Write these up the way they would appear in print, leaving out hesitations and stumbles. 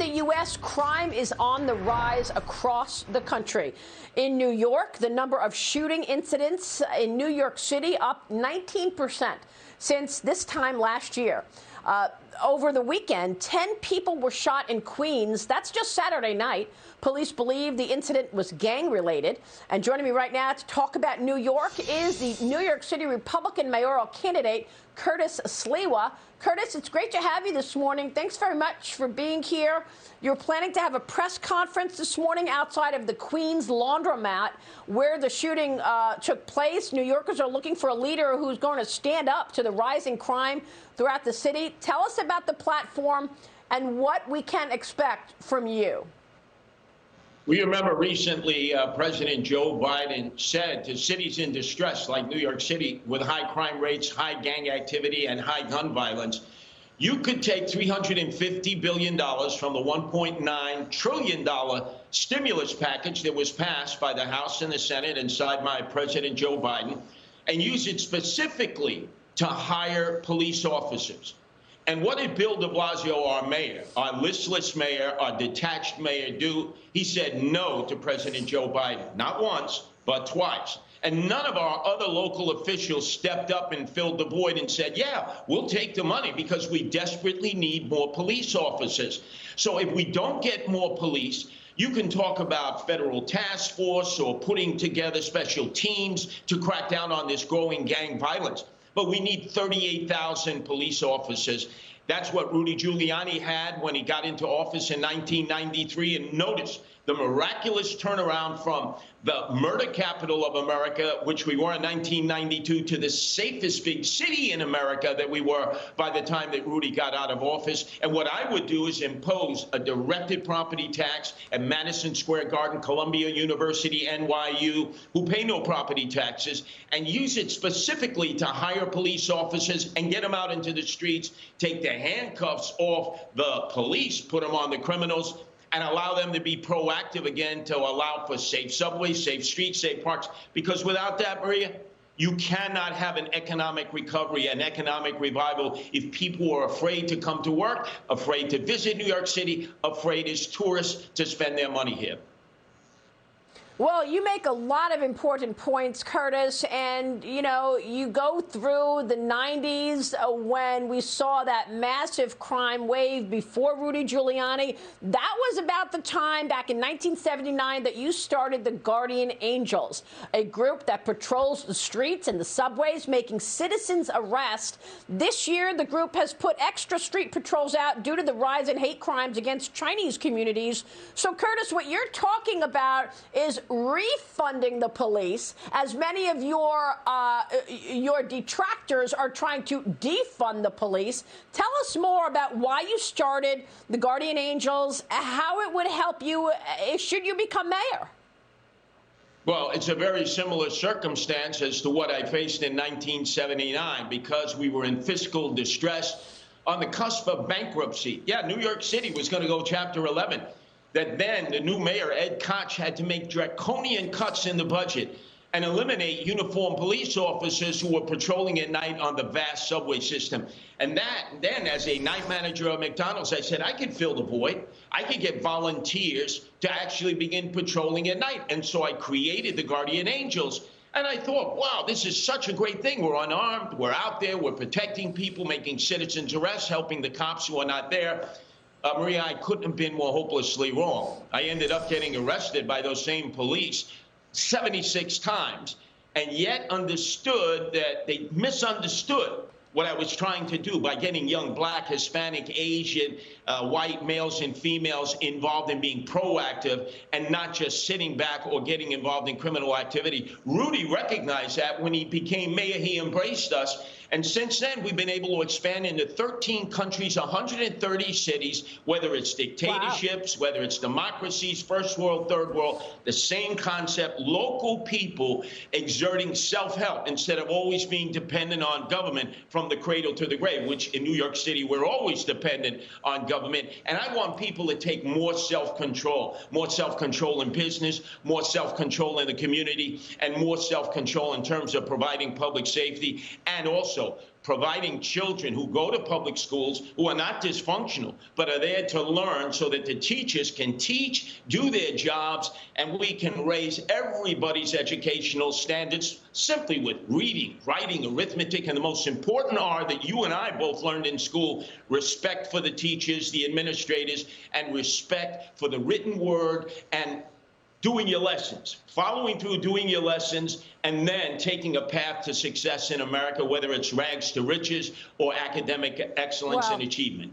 in the U.S., crime is on the rise across the country. In New York, the number of shooting incidents in New York City up 19% since this time last year. Over the weekend, 10 people were shot in Queens. That's just Saturday night. Police believe the incident was gang-related. And joining me right now to talk about New York is the New York City Republican mayoral candidate, Curtis Sliwa. Curtis, it's great to have you this morning. Thanks very much for being here. You're planning to have a press conference this morning outside of the Queens laundromat where the shooting took place. New Yorkers are looking for a leader who's going to stand up to the rising crime throughout the city. Tell us about the platform and what we can expect from you. We remember recently President Joe Biden said to cities in distress like New York City with high crime rates, high gang activity, and high gun violence, you could take $350 billion from the $1.9 trillion stimulus package that was passed by the House and the Senate and signed by President Joe Biden and use it specifically to hire police officers. And what did Bill de Blasio, our mayor, our listless mayor, our detached mayor do? He said no to President Joe Biden, not once, but twice. And none of our other local officials stepped up and filled the void and said, yeah, we'll take the money because we desperately need more police officers. So if we don't get more police, you can talk about federal task force or putting together special teams to crack down on this growing gang violence. But we need 38,000 police officers. That's what Rudy Giuliani had when he got into office in 1993. And notice the miraculous turnaround from the murder capital of America, which we were in 1992, to the safest big city in America that we were by the time that Rudy got out of office. And what I would do is impose a directed property tax at Madison Square Garden, Columbia University, NYU, who pay no property taxes, and use it specifically to hire police officers and get them out into the streets, take the handcuffs off the police, put them on the criminals, and allow them to be proactive again to allow for safe subways, safe streets, safe parks. Because without that, Maria, you cannot have an economic recovery, an economic revival if people are afraid to come to work, afraid to visit New York City, afraid as tourists to spend their money here. Well, you make a lot of important points, Curtis, and, you know, you go through the 90s when we saw that massive crime wave before Rudy Giuliani. That was about the time back in 1979 that you started the Guardian Angels, a group that patrols the streets and the subways, making citizens arrest. This year, the group has put extra street patrols out due to the rise in hate crimes against Chinese communities. So, Curtis, what you're talking about is refunding the police, as many of your detractors are trying to defund the police. Tell us more about why you started the Guardian Angels, how it would help you should you become mayor. Well, it's a very similar circumstance as to what I faced in 1979 because we were in fiscal distress on the cusp of bankruptcy. Yeah, New York City was going to go Chapter 11. That then the new mayor, Ed Koch, had to make draconian cuts in the budget and eliminate uniformed police officers who were patrolling at night on the vast subway system. And then as a night manager of McDonald's, I said, I could fill the void. I could get volunteers to actually begin patrolling at night. And so I created the Guardian Angels. And I thought, wow, this is such a great thing. We're unarmed. We're out there. We're protecting people, making citizens arrests, helping the cops who are not there. Maria, I couldn't have been more hopelessly wrong. I ended up getting arrested by those same police 76 times, and yet understood that they misunderstood what I was trying to do by getting young Black, Hispanic, Asian, white males and females involved in being proactive and not just sitting back or getting involved in criminal activity. Rudy recognized that when he became mayor. He embraced us. And since then, we've been able to expand into 13 countries, 130 cities, whether it's dictatorships, whether it's democracies, first world, third world, the same concept, local people exerting self-help instead of always being dependent on government from the cradle to the grave, which in New York City, we're always dependent on government. And I want people to take more self-control in business, more self-control in the community, and more self-control in terms of providing public safety, and also providing children who go to public schools who are not dysfunctional, but are there to learn so that the teachers can teach, do their jobs, and we can raise everybody's educational standards simply with reading, writing, arithmetic, and the most important are that you and I both learned in school: respect for the teachers, the administrators, and respect for the written word, and doing your lessons, following through doing your lessons, and then taking a path to success in America, whether it's rags to riches or academic excellence and achievement.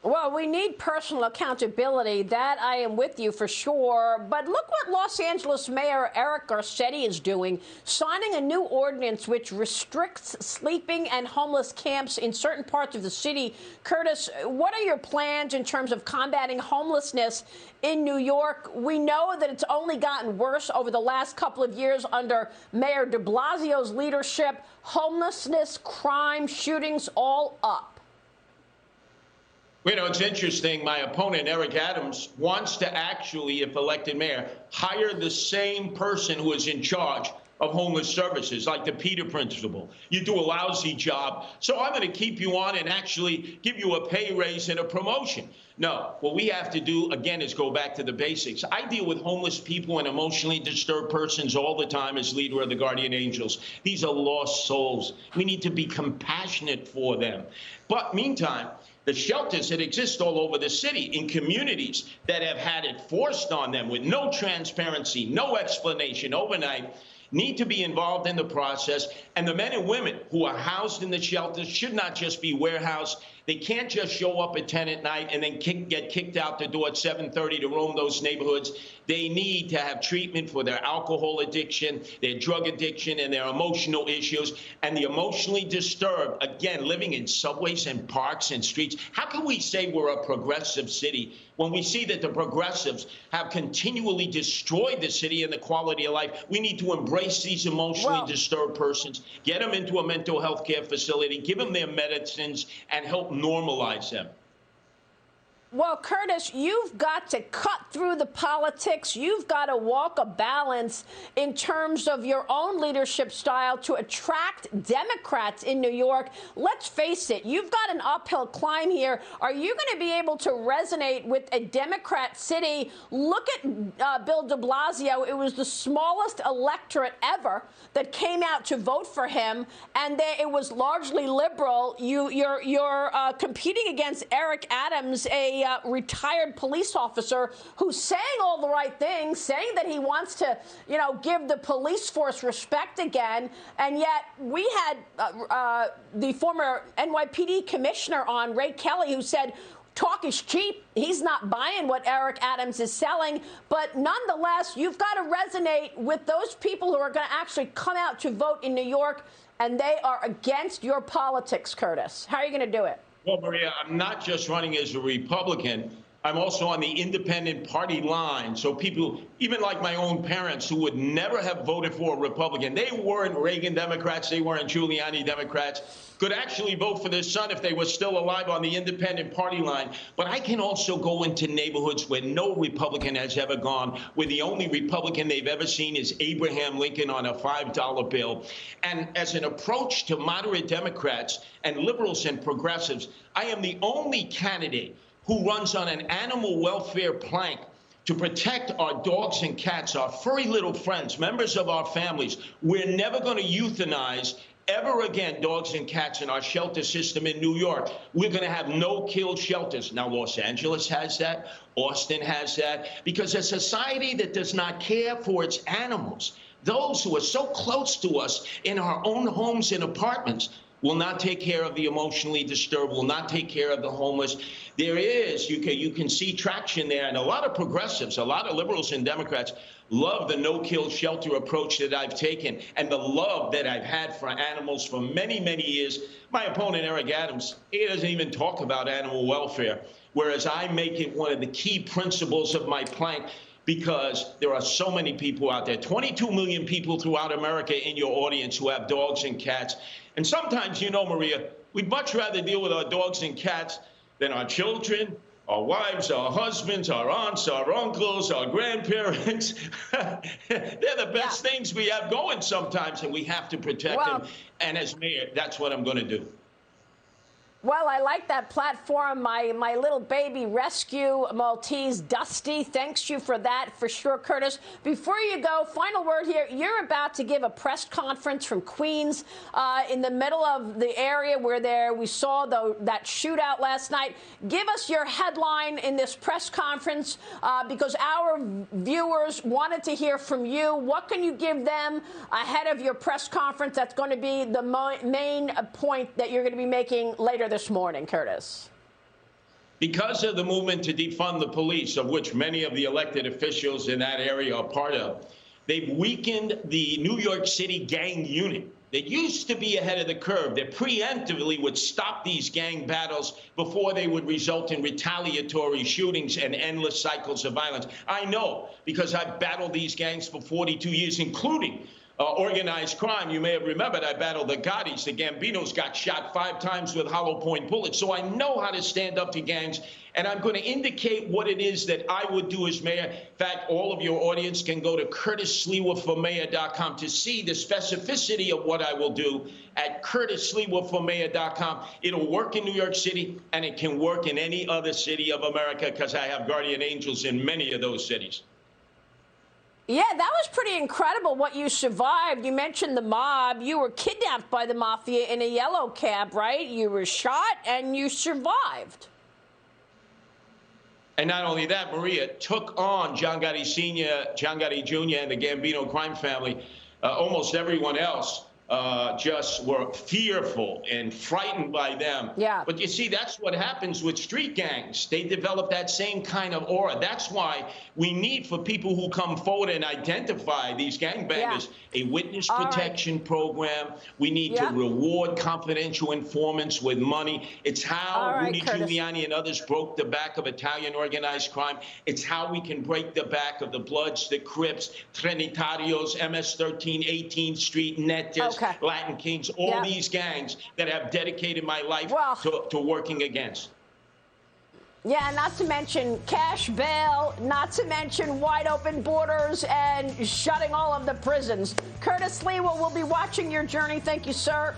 Well, we need personal accountability. That I am with you for sure. But look what Los Angeles Mayor Eric Garcetti is doing, signing a new ordinance which restricts sleeping and homeless camps in certain parts of the city. Curtis, what are your plans in terms of combating homelessness in New York? We know that it's only gotten worse over the last couple of years under Mayor de Blasio's leadership. Homelessness, crime, shootings, all up. You know, it's interesting. My opponent, Eric Adams, wants to actually, if elected mayor, hire the same person who is in charge of homeless services, like the Peter principle. You do a lousy job, so I'm going to keep you on and actually give you a pay raise and a promotion. No, what we have to do, again, is go back to the basics. I deal with homeless people and emotionally disturbed persons all the time as leader of the Guardian Angels. These are lost souls. We need to be compassionate for them. But meantime, the shelters that exist all over the city in communities that have had it forced on them with no transparency, no explanation overnight, need to be involved in the process. And the men and women who are housed in the shelters should not just be warehoused. They can't just show up at 10 at night and then get kicked out the door at 7:30 to roam those neighborhoods. They need to have treatment for their alcohol addiction, their drug addiction, and their emotional issues. And the emotionally disturbed, again, living in subways and parks and streets. How can we say we're a progressive city when we see that the progressives have continually destroyed the city and the quality of life? We need to embrace these emotionally disturbed persons, get them into a mental health care facility, give them their medicines, and help normalize them. Well, Curtis, you've got to cut through the politics. You've got to walk a balance in terms of your own leadership style to attract Democrats in New York. Let's face it, you've got an uphill climb here. Are you going to be able to resonate with a Democrat city? Look at Bill de Blasio. It was the smallest electorate ever that came out to vote for him, and it was largely liberal. You're competing against Eric Adams, a retired police officer who's saying all the right things, saying that he wants to, give the police force respect again. And yet we had the former NYPD commissioner on, Ray Kelly, who said talk is cheap. He's not buying what Eric Adams is selling. But nonetheless, you've got to resonate with those people who are going to actually come out to vote in New York, and they are against your politics, Curtis. How are you going to do it? Well, Maria, I'm not just running as a Republican. I'm also on the independent party line. So people, even like my own parents, who would never have voted for a Republican, they weren't Reagan Democrats, they weren't Giuliani Democrats, could actually vote for their son if they were still alive on the independent party line. But I can also go into neighborhoods where no Republican has ever gone, where the only Republican they've ever seen is Abraham Lincoln on a $5 bill. And as an approach to moderate Democrats and liberals and progressives, I am the only candidate who runs on an animal welfare plank to protect our dogs and cats, our furry little friends, members of our families. We're never going to euthanize ever again dogs and cats in our shelter system in New York. We're going to have no-kill shelters. Now, Los Angeles has that. Austin has that. Because a society that does not care for its animals, those who are so close to us in our own homes and apartments, will not take care of the emotionally disturbed, will not take care of the homeless. There is, you can see traction there. And a lot of progressives, a lot of liberals and Democrats love the no-kill shelter approach that I've taken and the love that I've had for animals for many, many years. My opponent, Eric Adams, he doesn't even talk about animal welfare, whereas I make it one of the key principles of my plank, because there are so many people out there, 22 million people throughout America in your audience who have dogs and cats. And sometimes, Maria, we'd much rather deal with our dogs and cats than our children, our wives, our husbands, our aunts, our uncles, our grandparents. They're the best things we have going sometimes, and we have to protect them. And as mayor, that's what I'm going to do. Well, I like that platform. My little baby rescue Maltese, Dusty. Thanks you for that, for sure, Curtis. Before you go, final word here. You're about to give a press conference from Queens in the middle of the area where we saw that shootout last night. Give us your headline in this press conference because our viewers wanted to hear from you. What can you give them ahead of your press conference that's going to be the main point that you're going to be making later this morning, Curtis? Because of the movement to defund the police, of which many of the elected officials in that area are part of, they've weakened the New York City gang unit that used to be ahead of the curve, that preemptively would stop these gang battles before they would result in retaliatory shootings and endless cycles of violence. I know because I've battled these gangs for 42 years, including organized crime. You may have remembered I battled the Gottis. The Gambinos got shot 5 times with hollow point bullets. So I know how to stand up to gangs, and I'm going to indicate what it is that I would do as mayor. In fact, all of your audience can go to CurtisSliwaForMayor.com to see the specificity of what I will do at CurtisSliwaForMayor.com. It'll work in New York City, and it can work in any other city of America because I have guardian angels in many of those cities. Yeah, that was pretty incredible what you survived. You mentioned the mob. You were kidnapped by the mafia in a yellow cab, right? You were shot and you survived. And not only that, Maria took on John Gotti Sr., John Gotti Jr., and the Gambino crime family. Almost everyone else just were fearful and frightened by them. Yeah. But you see, that's what happens with street gangs. They develop that same kind of aura. That's why we need for people who come forward and identify these gangbangers a witness protection program. We need to reward confidential informants with money. It's how Rudy Giuliani and others broke the back of Italian organized crime. It's how we can break the back of the Bloods, the Crips, Trinitarios, MS-13, 18th Street, Netas, Latin Kings, all these gangs that have dedicated my life to working against. Yeah, not to mention cash bail, not to mention wide open borders and shutting all of the prisons. Curtis Sliwa will be watching your journey. Thank you, sir.